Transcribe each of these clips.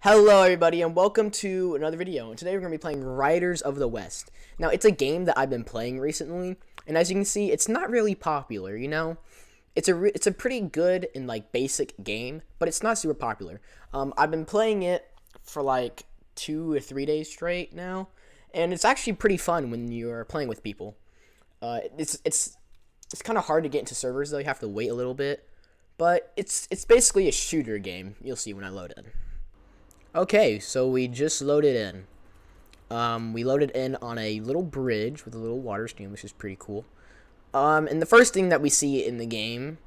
Hello everybody and welcome to another video, and today we're going to be playing Riders of the West. Now, it's a game that I've been playing recently, and as you can see, it's not really popular, you know? It's a pretty good and like basic game, but it's not super popular. I've been playing it for like 2 or 3 days straight now, and it's actually pretty fun when you're playing with people. It's kind of hard to get into servers though, you have to wait a little bit, but it's basically a shooter game. You'll see when I load it. Okay, so we just loaded in. We loaded in on a little bridge with a little water stream, which is pretty cool. And the first thing that we see in the game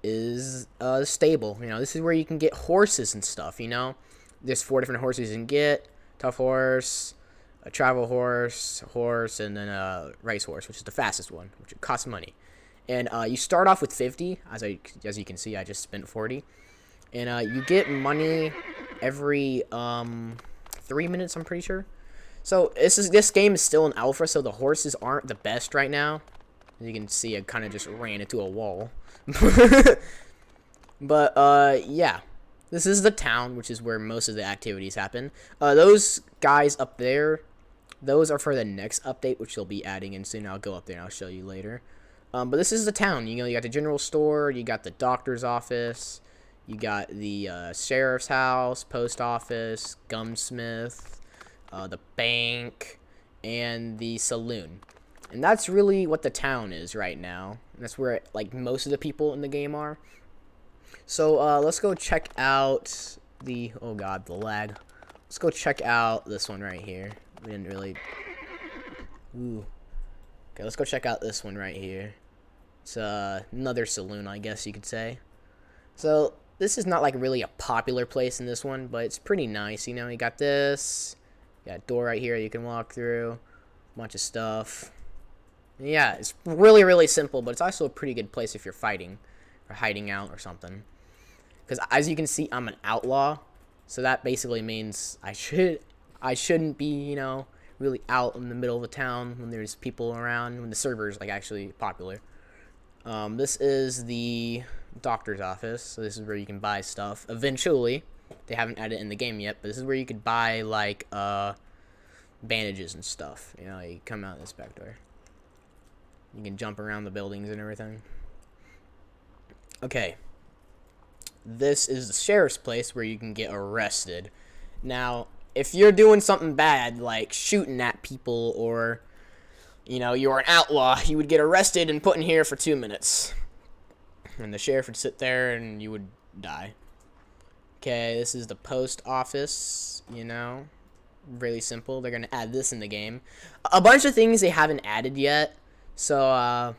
is the stable. You know, this is where you can get horses and stuff, you know. There's 4 different horses you can get. Tough horse, a travel horse, and then a race horse, which is the fastest one, which costs money. And you start off with 50, as you can see, I just spent 40. And you get money every 3 minutes, I'm pretty sure. So this game is still in alpha, so the horses aren't the best right now. As you can see, I kind of just ran into a wall. But yeah, this is the town, which is where most of the activities happen. Those guys up there, those are for the next update, which they'll be adding in soon. I'll go up there and I'll show you later. But this is the town. You know, you got the general store, you got the doctor's office, you got the sheriff's house, post office, gunsmith, the bank, and the saloon. And that's really what the town is right now. And that's where like most of the people in the game are. So let's go check out the oh god, the lag. Let's go check out this one right here. We didn't really. Ooh. Okay, let's go check out this one right here. It's another saloon, I guess you could say. So this is not like really a popular place in this one, but it's pretty nice. You know, you got this, you got a door right here you can walk through, a bunch of stuff. And yeah, it's really, really simple, but it's also a pretty good place if you're fighting or hiding out or something. Because as you can see, I'm an outlaw, so that basically means I shouldn't be, you know, really out in the middle of the town when there's people around, when the server is like actually popular. This is the doctor's office, so this is where you can buy stuff. Eventually, they haven't added it in the game yet, but this is where you could buy like bandages and stuff. You know, you come out this back door. You can jump around the buildings and everything. Okay. This is the sheriff's place where you can get arrested. Now, if you're doing something bad, like shooting at people or, you know, you're an outlaw, you would get arrested and put in here for 2 minutes. And the sheriff would sit there and you would die. Okay, this is the post office, you know. Really simple. They're going to add this in the game. A bunch of things they haven't added yet. So,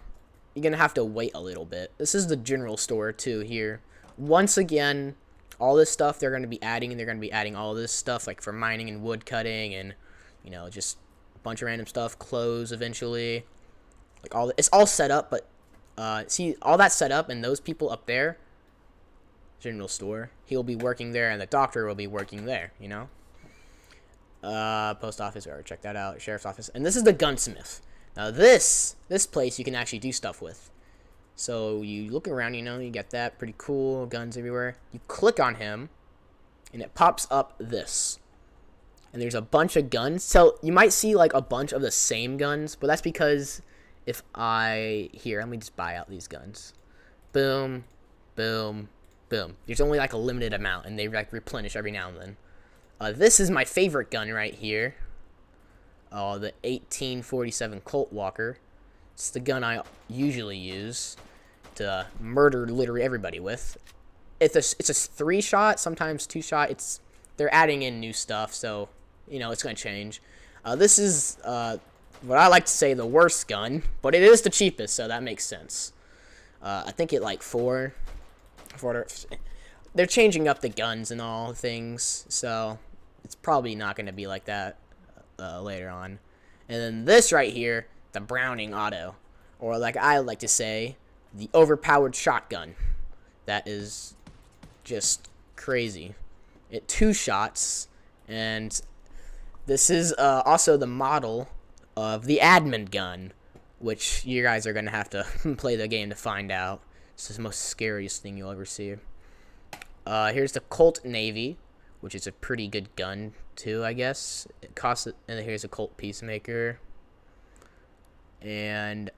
you're going to have to wait a little bit. This is the general store, too, here. Once again, all this stuff they're going to be adding, and they're going to be adding all this stuff, like for mining and wood cutting and, you know, just a bunch of random stuff. Clothes, eventually. Like, it's all set up, but see, all that's set up, and those people up there, general store, he'll be working there, and the doctor will be working there, you know? Post office, we already checked that out, sheriff's office, and this is the gunsmith. Now this place you can actually do stuff with. So you look around, you know, you get that, pretty cool, guns everywhere. You click on him, and it pops up this. And there's a bunch of guns, so you might see like a bunch of the same guns, but that's because if let me just buy out these guns. Boom, boom, boom. There's only like a limited amount, and they like replenish every now and then. This is my favorite gun right here. The 1847 Colt Walker. It's the gun I usually use to murder literally everybody with. It's a 3-shot, sometimes 2-shot. They're adding in new stuff, so you know it's gonna change. This is what I like to say the worst gun, but it is the cheapest, so that makes sense. I think it like four. They're changing up the guns and all things, so it's probably not going to be like that later on. And then this right here, the Browning Auto, or like I like to say, the overpowered shotgun. That is just crazy. It 2 shots, and this is also the model of the admin gun, which you guys are going to have to play the game to find out. This is the most scariest thing you'll ever see. Here's the Colt Navy, which is a pretty good gun too, I guess. It costs, and then here's a Colt Peacemaker, and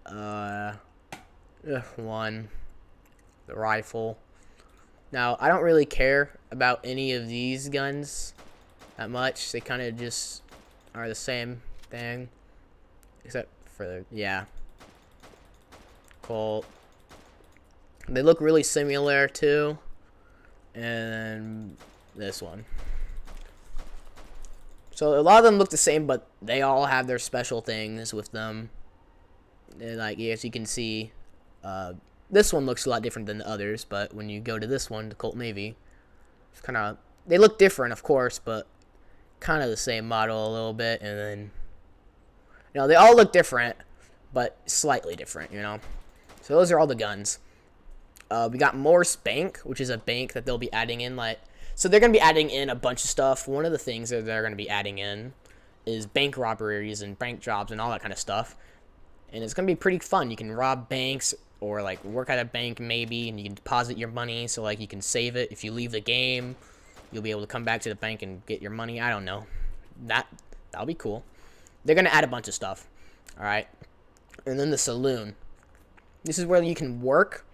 one, the rifle. Now I don't really care about any of these guns that much. They kind of just are the same thing, except for the Colt. They look really similar too, and this one. So a lot of them look the same, but they all have their special things with them. And like, as you can see, this one looks a lot different than the others. But when you go to this one, the Colt Navy, it's kind of, they look different, of course, but kind of the same model a little bit. And then, they all look different, but slightly different. So those are all the guns. We got Morse Bank, which is a bank that they'll be adding in. So they're going to be adding in a bunch of stuff. One of the things that they're going to be adding in is bank robberies and bank jobs and all that kind of stuff. And it's going to be pretty fun. You can rob banks or work at a bank maybe, and you can deposit your money so you can save it. If you leave the game, you'll be able to come back to the bank and get your money. I don't know. That'll be cool. They're going to add a bunch of stuff. All right. And then the saloon. This is where you can work,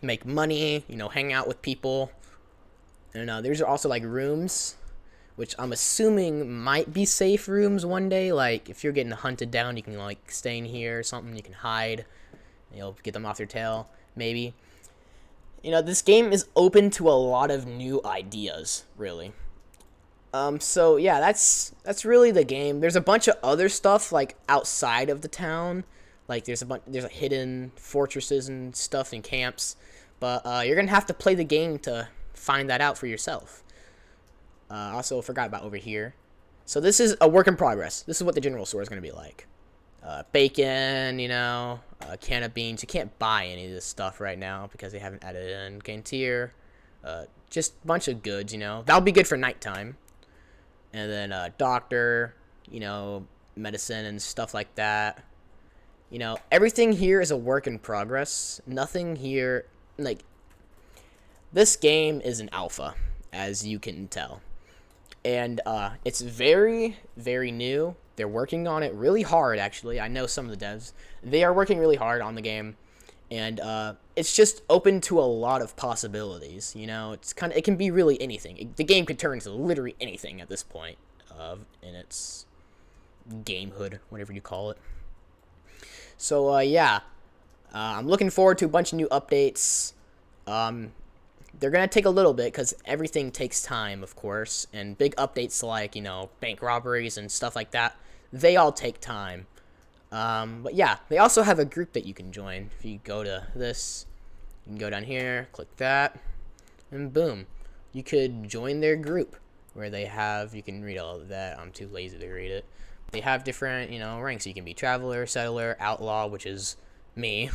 make money, hang out with people. And there's also rooms, which I'm assuming might be safe rooms one day. If you're getting hunted down, you can stay in here or something. You can hide. Get them off their tail, maybe. This game is open to a lot of new ideas, really. So yeah, that's really the game. There's a bunch of other stuff outside of the town. There's hidden fortresses and stuff and camps. But you're gonna have to play the game to find that out for yourself. Also forgot about over here. So this is a work in progress. This is what the general store is going to be like. Bacon, a can of beans. You can't buy any of this stuff right now because they haven't added it in. Cantier, just a bunch of goods, That'll be good for nighttime. And then doctor, medicine and stuff like that. Everything here is a work in progress. Nothing here, this game is an alpha, as you can tell. And it's very, very new. They're working on it really hard, actually. I know some of the devs. They are working really hard on the game. And it's just open to a lot of possibilities. It can be really anything. The game could turn into literally anything at this point in its gamehood, whatever you call it. So, yeah. I'm looking forward to a bunch of new updates. They're going to take a little bit because everything takes time, of course. And big updates bank robberies and stuff like that, they all take time. But yeah, they also have a group that you can join. If you go to this, you can go down here, click that, and boom. You could join their group where they have, you can read all of that. I'm too lazy to read it. They have different, ranks. You can be traveler, settler, outlaw, which is me.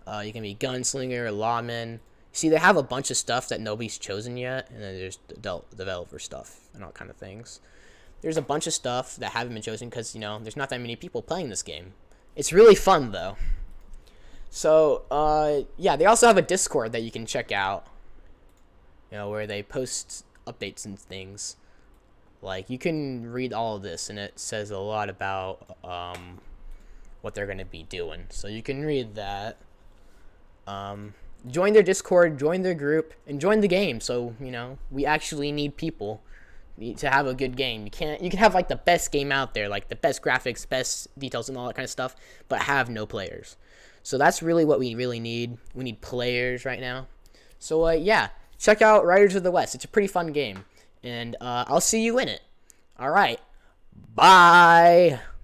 You can be gunslinger, lawman. See, they have a bunch of stuff that nobody's chosen yet, and then there's developer stuff and all kind of things. There's a bunch of stuff that haven't been chosen because, there's not that many people playing this game. It's really fun, though. So, yeah, they also have a Discord that you can check out, where they post updates and things. You can read all of this, and it says a lot about what they're going to be doing. So you can read that. Join their Discord, join their group, and join the game. So, we actually need people to have a good game. You can have the best game out there, the best graphics, best details and all that kind of stuff, but have no players. So that's really what we really need. We need players right now. So, yeah, check out Riders of the West. It's a pretty fun game, and I'll see you in it. All right. Bye.